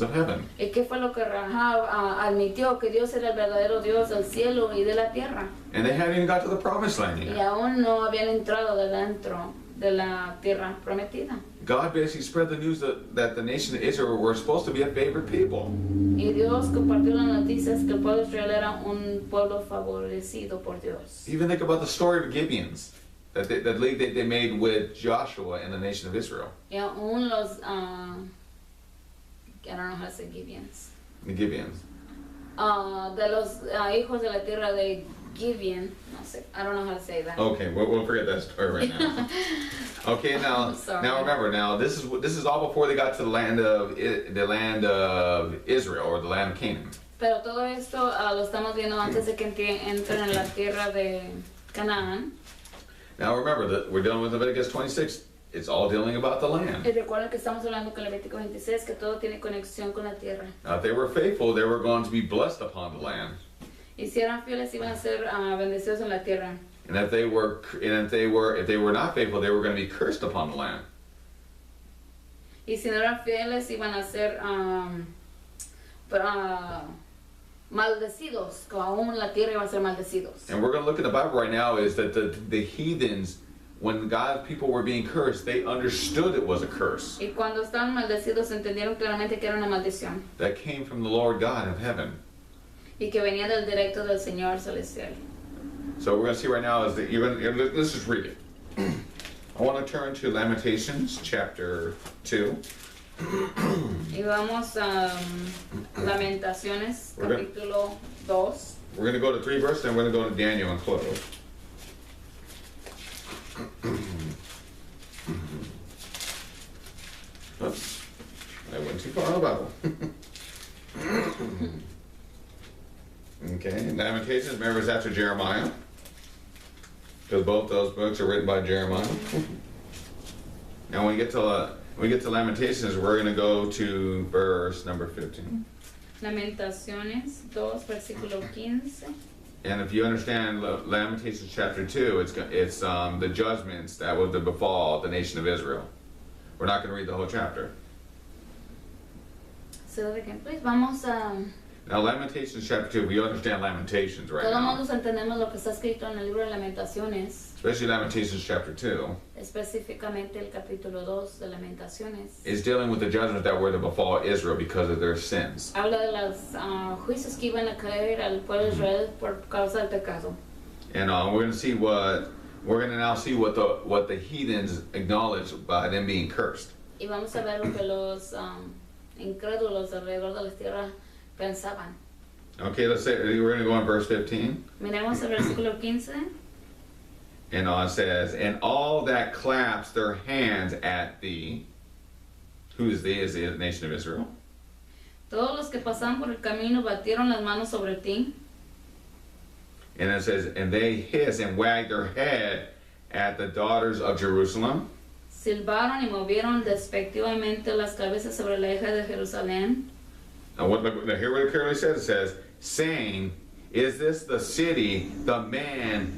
of heaven. ¿Y qué fue lo que Rahab admitió? Que Dios era el verdadero Dios del cielo y de la tierra. And they hadn't even got to the promised land Y yet. aún no habían entrado dentro de la tierra prometida. God basically spread the news that the nation of Israel were supposed to be a favored people. Y Dios compartió las noticias que el pueblo de Israel era un pueblo favorecido por Dios. Even think about the story of Gibeons that they made with Joshua and the nation of Israel. Y aún los, I don't know how to say Gibeons. The Gibeons. De los hijos de la tierra de Gibeon, no sé, I don't know how to say that. Okay, we'll forget that story right now. Okay, now remember, this is all before they got to the land of Israel, or the land of Canaan. Pero todo esto lo estamos viendo antes de que entren en la tierra de Canaán. Now remember that we're dealing with Leviticus 26. It's all dealing about the land. Y recuerden que estamos hablando con Levítico 26, que todo tiene conexión con la tierra. Now, if they were faithful, they were going to be blessed upon the land. Y si eran fieles, iban a ser bendecidos en la tierra. And if they were not faithful, they were going to be cursed upon the land. Y si no eran fieles, iban a ser maldecidos, que aún la tierra iba a ser maldecidos. And we're going to look at the Bible right now is that the heathens, when God's people were being cursed, they understood it was a curse. Y cuando estaban maldecidos, entendieron claramente que era una maldición. That came from the Lord God of heaven. Y que venía del directo del Señor celestial. So we're going to see right now is that let's just read it. I want to turn to Lamentations chapter 2. Y vamos a Lamentaciones, capítulo 2. We're going to go to 3 verses, and we're going to go to Daniel and close. Oops, I went too far in the Bible. Okay, Lamentations, remember it's after Jeremiah, because both those books are written by Jeremiah. Now when we get to Lamentations, we're going to go to verse number 15. Lamentaciones 2, versículo 15. And if you understand Lamentations chapter 2, it's the judgments that will befall the nation of Israel. We're not going to read the whole chapter. So again, please, vamos a... Now Lamentations chapter 2, we understand Lamentations right now. Todos entendemos lo que está escrito en el libro de Lamentaciones. Especially Lamentations chapter 2. Específicamente el capítulo 2 de Lamentaciones. Is dealing with the judgments that were to befall Israel because of their sins. Habla de los juicios que iban a caer al pueblo de Israel por causa del pecado. And we're going to now see what the heathens acknowledge by them being cursed. Y vamos a ver lo que los incrédulos alrededor de la tierra pensaban. Okay, let's say we're going to go on verse 15. Miremos el versículo 15. And it says, and all that claps their hands at thee, who is thee? Is the nation of Israel. Todos los que pasaban por el camino batieron las manos sobre ti. And it says, and they hiss and wag their head at the daughters of Jerusalem. Silbaron y movieron despectivamente las cabezas sobre la hija de Jerusalén. Now, hear what it clearly says. It says, saying, is this the city, the man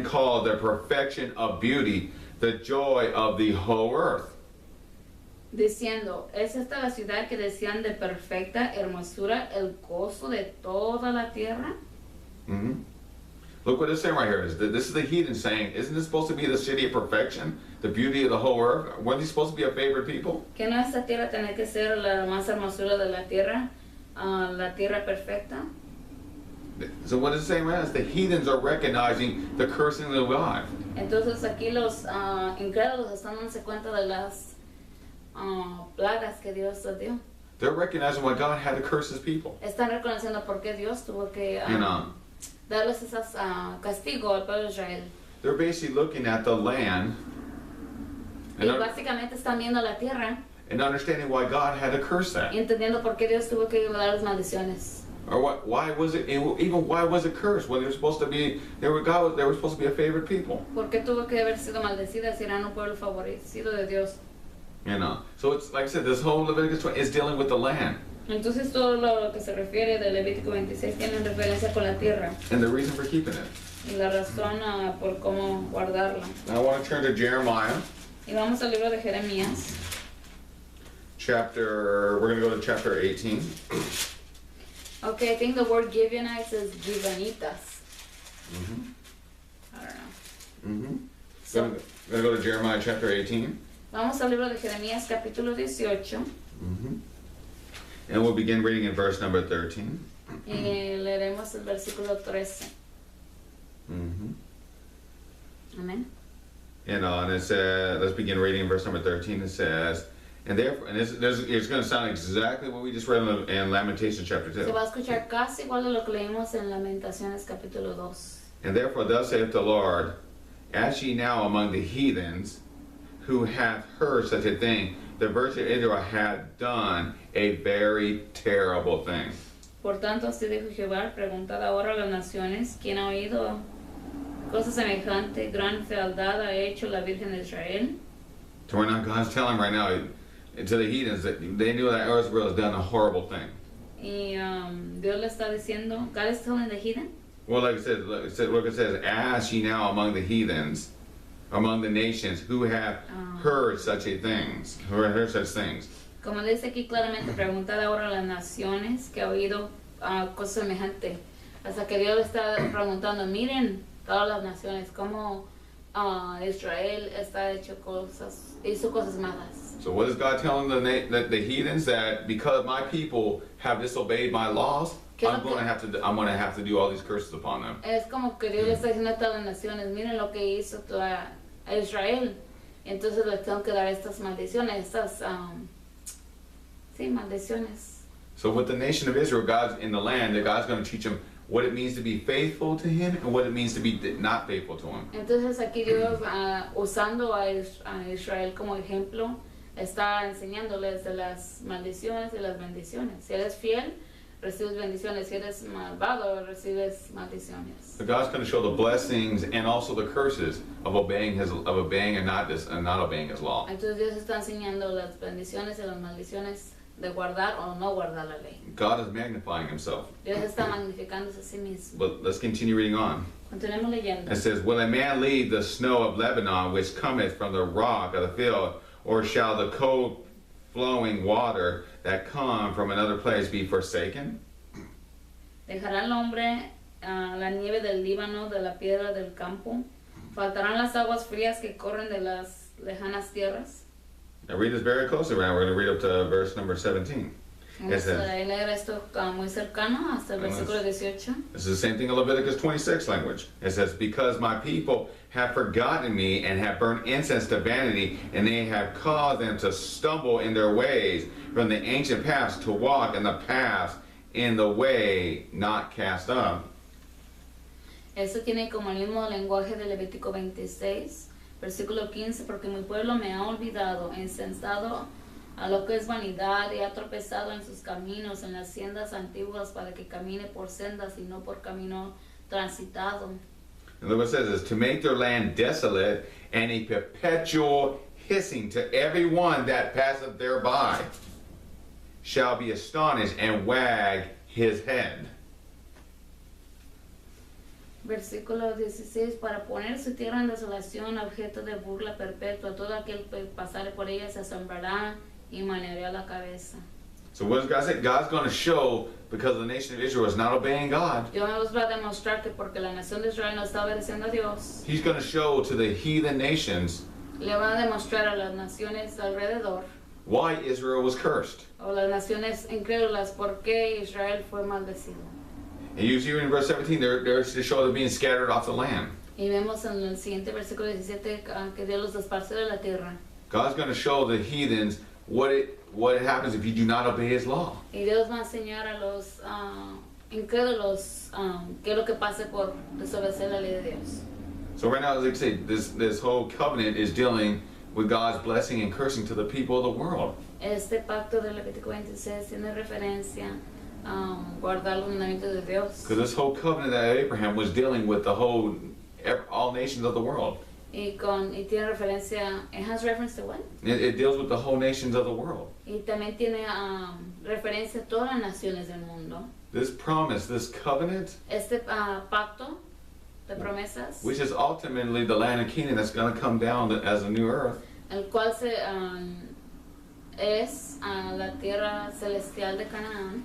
called the perfection of beauty, the joy of the whole earth? Diciendo, ¿es esta la ciudad que decían de perfecta hermosura, el gozo de toda la tierra? Mm-hmm. Look what it's saying right here. This is the heathen saying, isn't this supposed to be the city of perfection, the beauty of the whole earth? Weren't these supposed to be a favored people? ¿Que no esta tierra tiene que ser la más hermosura de la tierra perfecta? So what is it saying right now is the heathens are recognizing the cursing of God. Entonces aquí los incrédulos están dándose cuenta de las plagas que Dios les dio. They're recognizing why God had to curse his people. Están reconociendo por qué Dios tuvo que darles esas castigo al pueblo de Israel. They're basically looking at the land Y básicamente están viendo la tierra and understanding why God had to curse that. y entendiendo por qué Dios tuvo que dar las maldiciones. Or why was it cursed when they were supposed to be supposed to be a favored people? ¿Por qué tuvo que haber sido maldecida si eran un pueblo favorecido de Dios? So it's like I said, this whole Leviticus 20 is dealing with the land. Entonces todo lo que se refiere de Levítico 26 tiene referencia con la tierra. And the reason for keeping it. Y la razón por cómo guardarla. Now I want to turn to Jeremiah. Y vamos al libro de Jeremías. we're going to go to chapter 18. Okay, I think the word Gibeonites is Gibeonitas. Mm-hmm. I don't know. Mm-hmm. So, Going to go to Jeremiah chapter 18. vamos al libro de Jeremías capítulo 18 Mm-hmm. And we'll begin reading in verse number 13. y leeremos el versículo 13. Mm-hmm. Amén. And it says, let's begin reading in verse number 13. It says, and therefore, and it's going to sound exactly what we just read in Lamentations chapter 2. Se va a escuchar casi igual de lo que leímos en Lamentaciones capítulo 2. And therefore, thus saith the Lord, as ye now among the heathens, who have heard such a thing, the virgin Israel had done a very terrible thing. Por tanto, así dijo Jehová, preguntad ahora a las naciones, ¿quién ha oído cosa semejante? Gran fealdad ha hecho la Virgen de Israel. So right now, God's telling right now to the heathens that they knew that Israel has done a horrible thing. Y Dios le está diciendo, God is telling the heathen. Well, like it says, as ye now among the heathens, among the nations, who have heard such things. Como dice aquí claramente, preguntad ahora a las naciones que ha oído cosa semejante. Hasta que Dios le está preguntando, miren todas las naciones, cómo Israel hizo cosas malas. So what is God telling the heathens? That because my people have disobeyed my laws, I'm going to have to do all these curses upon them. Es como que Dios le está diciendo a todas las naciones, miren lo que hizo a Israel. Entonces les tengo que dar estas maldiciones, maldiciones. So with the nation of Israel, God's in the land, that God's going to teach them what it means to be faithful to Him and what it means to be not faithful to Him. Entonces aquí Dios, usando a Israel como ejemplo, está enseñándoles de las maldiciones y las bendiciones. Si eres fiel, recibes bendiciones. Si eres malvado, recibes maldiciones. So God's going to show the blessings and also the curses of obeying and not obeying His law. Entonces Dios está enseñando las bendiciones y las maldiciones de guardar o no guardar la ley. God is magnifying Himself. Dios está magnificándose a sí mismo. But let's continue reading on. Continuemos leyendo. It says, will a man leave the snow of Lebanon, which cometh from the rock of the field, or shall the cold flowing water that come from another place be forsaken? Dejará el hombre la nieve del Líbano, de la piedra del campo. Faltarán las aguas frías que corren de las lejanas tierras. Now read this very closely right now. We're going to read up to verse number 17. Vamos a leer esto muy cercano hasta el versículo 18. This is the same thing in Leviticus 26 language. It says, because my people have forgotten me and have burned incense to vanity, and they have caused them to stumble in their ways from the ancient paths to walk in the paths in the way not cast up. Esto tiene como el mismo lenguaje de Levítico 26, versículo 15, porque mi pueblo me ha olvidado, insensado a lo que es vanidad, y ha tropezado en sus caminos, en las sendas antiguas, para que camine por sendas y no por camino transitado. And look what it says, is to make their land desolate and a perpetual hissing to every one that passeth thereby, shall be astonished and wag his head. Versículo 16, para poner su tierra en desolación, objeto de burla perpetua, todo aquel que pasare por ella se asombrará y maneará la cabeza. So what does God say? God's going to show, because the nation of Israel is not obeying God, Dios va a demostrar que porque la nación de Israel no está obedeciendo a Dios, He's going to show to the heathen nations le va a demostrar a las naciones alrededor, why Israel was cursed. o las naciones incrédulas, por qué Israel fue maldecido. And you see in verse 17, they're to show they're being scattered off the land. Y vemos en el siguiente versículo 17 que Dios los esparció de la tierra. God's going to show the heathens what happens if you do not obey His law. Y Dios va a enseñar a los incrédulos qué es lo que pasa por desobedecer la ley de Dios. So right now, as I say, this whole covenant is dealing with God's blessing and cursing to the people of the world. Este pacto de Levítico 26 tiene referencia a guardar los mandamientos de Dios. Because this whole covenant that Abraham was dealing with all nations of the world. Y tiene referencia, it has reference to what? It deals with the whole nations of the world. Y también tiene referencia a todas las naciones del mundo. This promise, this covenant, Este pacto de promesas, which is ultimately the land of Canaan that's going to come down as a new earth. el cual es la tierra celestial de Canaán,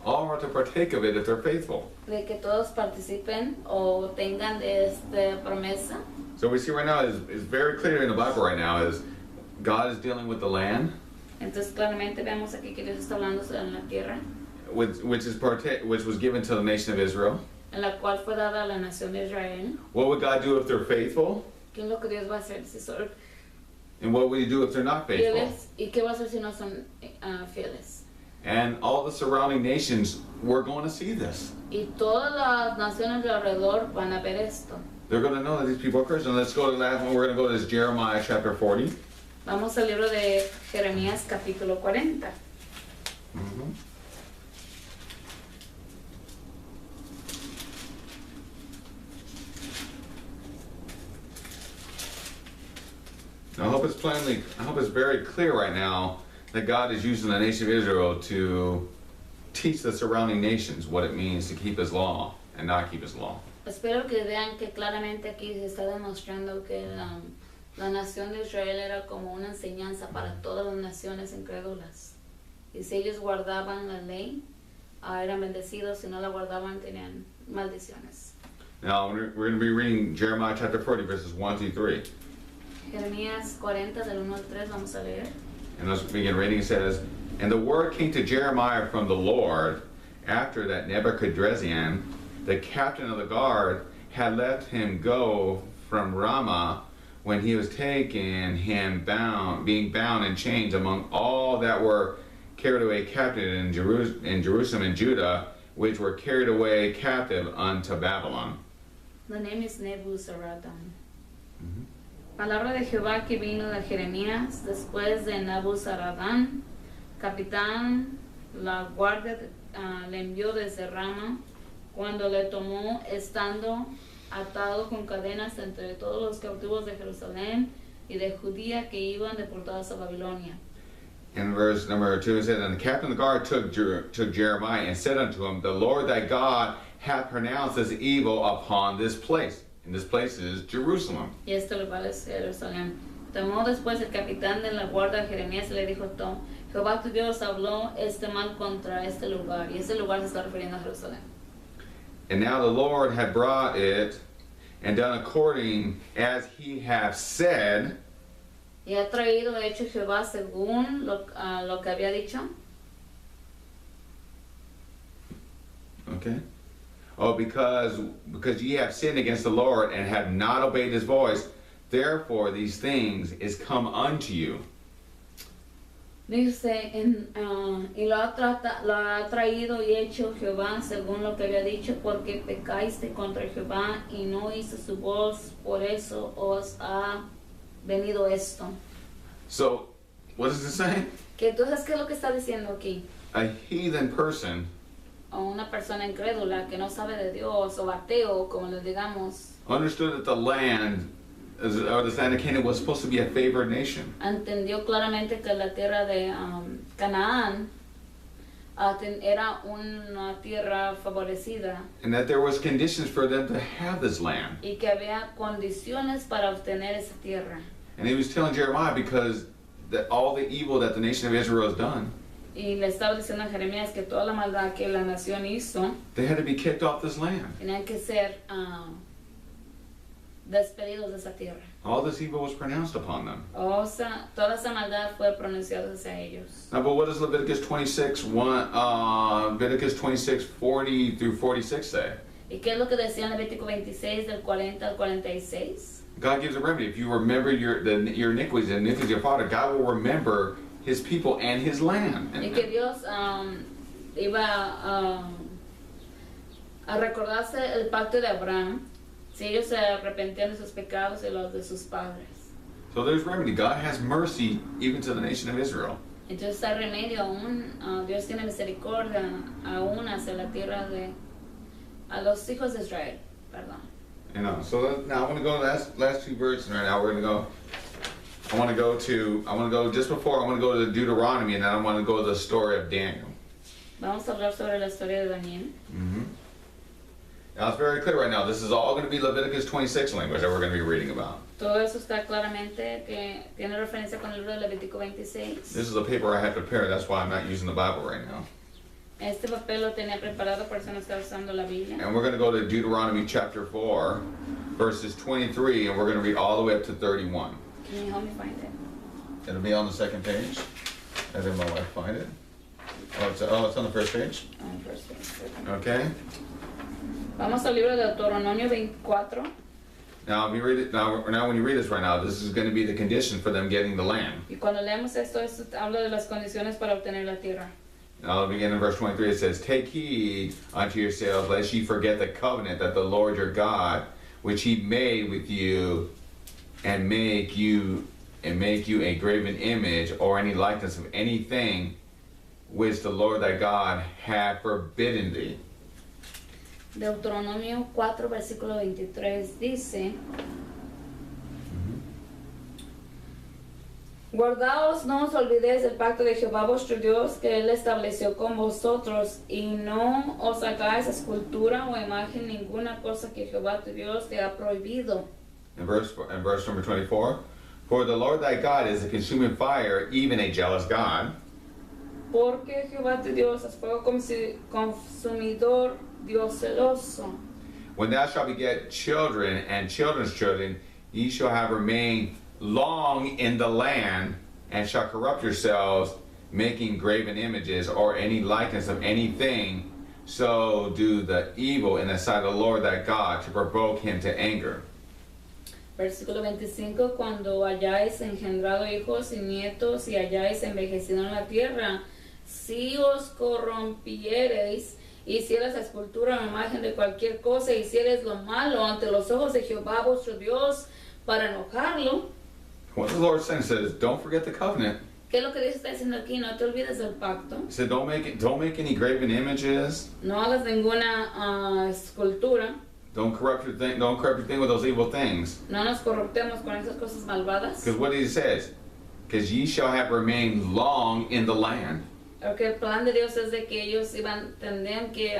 all are to partake of it if they're faithful. de que todos participen o tengan de esta promesa. So we see right now is very clear in the Bible right now is God is dealing with the land, Entonces claramente vemos aquí que Dios está hablando sobre la tierra, which was given to the nation of Israel. en la cual fue dada a la nación de Israel. What would God do if they're faithful? ¿Qué es lo que Dios va a hacer si son And what would He do if they're not faithful? fieles? ¿Y qué va a hacer si no son fieles? And all the surrounding nations were going to see this. Y todas las naciones de alrededor van a ver esto. They're going to know that these people are Christians. Let's go to the last one. We're going to go to this Jeremiah chapter 40. Vamos al libro de Jeremías capítulo 40. Mhm. Now, I hope it's very clear right now that God is using the nation of Israel to teach the surrounding nations what it means to keep His law and not keep His law. Espero que vean que claramente aquí se está demostrando que la nación de Israel era como una enseñanza para todas las naciones incrédulas. Y si ellos guardaban la ley, eran bendecidos; si no la guardaban, tenían maldiciones. Now, we're going to be reading Jeremiah chapter 40, verses 1 through 3. Jeremías 40 del 1 al 3 vamos a leer. And let's begin reading. It says, And the word came to Jeremiah from the Lord after that Nebuchadrezzar, the captain of the guard, had let him go from Ramah when he was taken him being bound in chains among all that were carried away captive in Jerusalem and Judah, which were carried away captive unto Babylon. The name is Nebuzaradan. Palabra de Jehová que vino de Jeremías después de Nabuzaradán, capitán, la guardia le envió desde Rama, cuando le tomó estando atado con cadenas entre todos los cautivos de Jerusalén y de Judía que iban deportados a Babilonia. In verse number 2 it says, And the captain of the guard took Jeremiah and said unto him, The Lord thy God hath pronounced this evil upon this place. And this place is Jerusalem. Y este lugar es Jerusalén. Tomó después el capitán de la guardia Jeremías y le dijo: Jehová tu Dios habló este mal contra este lugar. Y este lugar se está refiriendo a Jerusalén. And now the Lord had brought it and done according as he hath said. Y ha traído hecho Jehová según lo que había dicho. Okay. Oh, because ye have sinned against the Lord and have not obeyed his voice, therefore these things is come unto you. Dice, y lo ha traído y hecho Jehová según lo que había dicho, porque pecaste contra Jehová y no oíste su voz, por eso os ha venido esto. So, what does it say? Que entonces, ¿qué es lo que está diciendo aquí? A heathen person O una persona incrédula que no sabe de Dios, o ateo, como le digamos, understood that the land, or the land of Canaan, was supposed to be a favored nation. entendió claramente que la tierra de Canaán era una tierra favorecida And that there was conditions for them to have this land. y que había condiciones para obtener esa tierra. And he was telling Jeremiah because all the evil that the nation of Israel has done, Y le estaba diciendo a Jeremías que toda la maldad que la nación hizo, they had to be kicked off this land. tenían que ser despedidos de esa tierra. All this evil was pronounced upon them. O sea, toda esa maldad fue pronunciada hacia ellos. Now, but what does Leviticus 26:40 through 46 say? ¿Y qué es lo que decía en Levítico 26 del 40 al 46? God gives a remedy. If you remember your iniquities and iniquities of your father, God will remember his people and his land. Y que Dios iba a recordarse el pacto de Abraham si ellos se arrepentían de sus pecados y los de sus padres. So there's remedy. God has mercy even to the nation of Israel. Entonces hay remedio aún, Dios tiene misericordia aún hacia la tierra a los hijos de Israel, perdón. You know, so now I want to go to the last two verses right now. We're going to go. I want to go just before. I want to go to Deuteronomy, and then I want to go to the story of Daniel. Vamos a hablar sobre la historia de Daniel. Now it's very clear right now. This is all going to be Leviticus 26 language that we're going to be reading about. Todo eso está claramente que tiene referencia con el libro de Levítico 26. This is a paper I had prepared. That's why I'm not using the Bible right now. Este papel lo tenía preparado, por eso no estaba usando la Biblia. And we're going to go to Deuteronomy chapter 4, verses 23, and we're going to read all the way up to 31. Can you help me find it? It'll be on the second page. And then my wife find it. It's on the first page. On the first page. Okay. Vamos al libro de Deuteronomio 24. Now, if you read it now, when you read this right now, this is going to be the condition for them getting the land. Y cuando leemos esto habla de las condiciones para obtener la tierra. Now, I'll begin in verse 23. It says, "Take heed unto yourselves, lest ye forget the covenant that the Lord your God, which He made with you, and make you a graven image or any likeness of anything which the Lord thy God hath forbidden thee." Deuteronomio 4, versículo 23 dice: Guardaos, no os olvidéis del pacto de Jehová vuestro Dios que Él estableció con vosotros, y no os hagáis escultura o imagen ninguna cosa que Jehová tu Dios te ha prohibido. In verse number 24, "For the Lord thy God is a consuming fire, even a jealous God. Porque Jehová tu Dios es fuego consumidor, Dios celoso. When thou shalt beget children and children's children, ye shall have remained long in the land, and shall corrupt yourselves, making graven images or any likeness of anything, so do the evil in the sight of the Lord thy God, to provoke him to anger." Versículo 25, cuando hayáis engendrado hijos y nietos y hayáis envejecido en la tierra, si os corrompiereis, hicieras escultura o imagen de cualquier cosa, hicieres lo malo ante los ojos de Jehová vuestro Dios para enojarlo. What the Lord says, don't forget the covenant. ¿Qué es lo que Dios está diciendo aquí? No te olvides del pacto. He said, don't make any graven images. No hagas ninguna escultura. Don't corrupt your thing with those evil things. No nos corruptemos con esas cosas malvadas. Because what he says, because ye shall have remained long in the land. Porque el plan de Dios es de que ellos tendrían que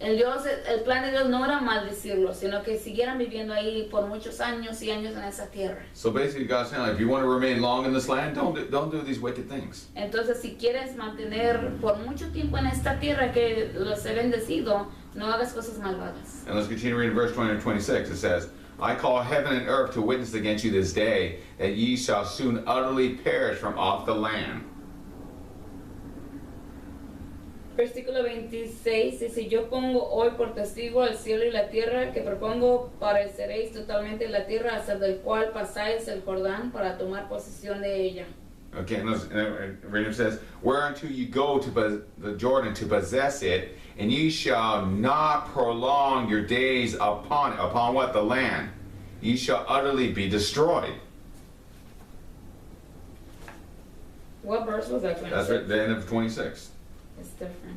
el plan de Dios no era maldecirlos, sino que siguieran viviendo ahí por muchos años y años en esa tierra. So basically, God's saying, like, if you want to remain long in this land, don't do these wicked things. Entonces, si quieres mantener por mucho tiempo en esta tierra que los he bendecido, no hagas cosas malvadas. And let's continue reading verse 20 and 26. It says, "I call heaven and earth to witness against you this day, that ye shall soon utterly perish from off the land." Versículo 26 dice: Yo pongo hoy por testigo al cielo y la tierra, que propongo pareceréis totalmente en la tierra, hasta del cual pasáis el Jordán para tomar posesión de ella. Okay, and reading says, "Whereunto you go to the Jordan to possess it, and ye shall not prolong your days upon what? The land. Ye shall utterly be destroyed." What verse was that? 26? That's right, the end of 26. It's different.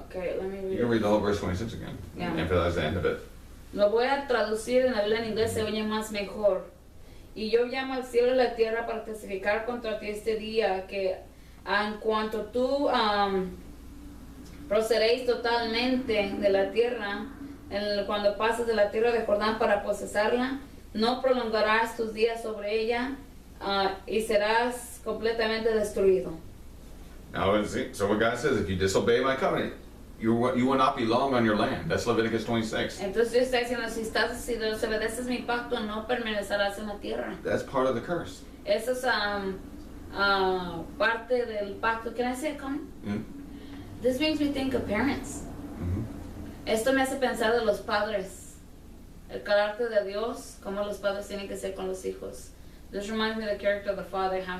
Okay, let me read You can it. read the whole verse 26 again. Yeah. And that's the end of it. Lo voy a traducir en la Biblia en inglés, se oye más mejor. Y yo llamo al cielo y la tierra para testificar contra ti este día, que en cuanto tú procederéis totalmente de la tierra, cuando pases de la tierra de Jordán para posesarla, no prolongarás tus días sobre ella y serás completamente destruido. Now, so what God says, if you disobey my covenant, you will not be long on your land. That's Leviticus 26. Entonces Dios está diciendo, si desobedeces mi pacto, no permanecerás en la tierra. That's part of the curse. Eso es parte del pacto. Can I say it, Connie? Mm-hmm. This makes me think of parents. Mm-hmm. Esto me hace pensar de los padres. El carácter de Dios, cómo los padres tienen que ser con los hijos. This reminds me of the character of the father, how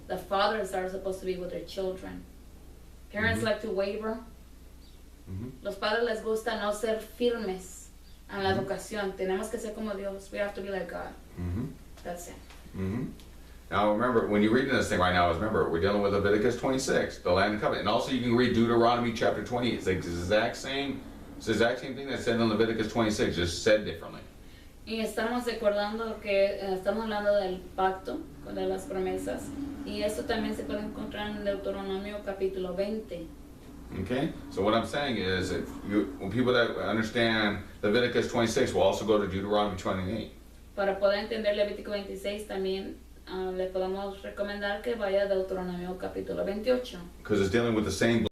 the fathers are supposed to be with their children. Parents Mm-hmm. like to waver. Mm-hmm. Los padres les gusta no ser firmes en la Mm-hmm. educación. Tenemos que ser como Dios. We have to be like God. Mm-hmm. That's it. Mm-hmm. Now remember, when you're reading this thing right now, remember, we're dealing with Leviticus 26, the land of covenant. And also you can read Deuteronomy chapter 20. It's the exact same thing that's said in Leviticus 26, just said differently. Y estamos recordando que estamos hablando del pacto, de las promesas, y esto también se puede encontrar en Deuteronomio capítulo 20. Okay? So what I'm saying is, when people that understand Leviticus 26 will also go to Deuteronomy 28. Para poder entender Levítico 26 también le podemos recomendar que vaya a Deuteronomio capítulo 28. Because it's dealing with the same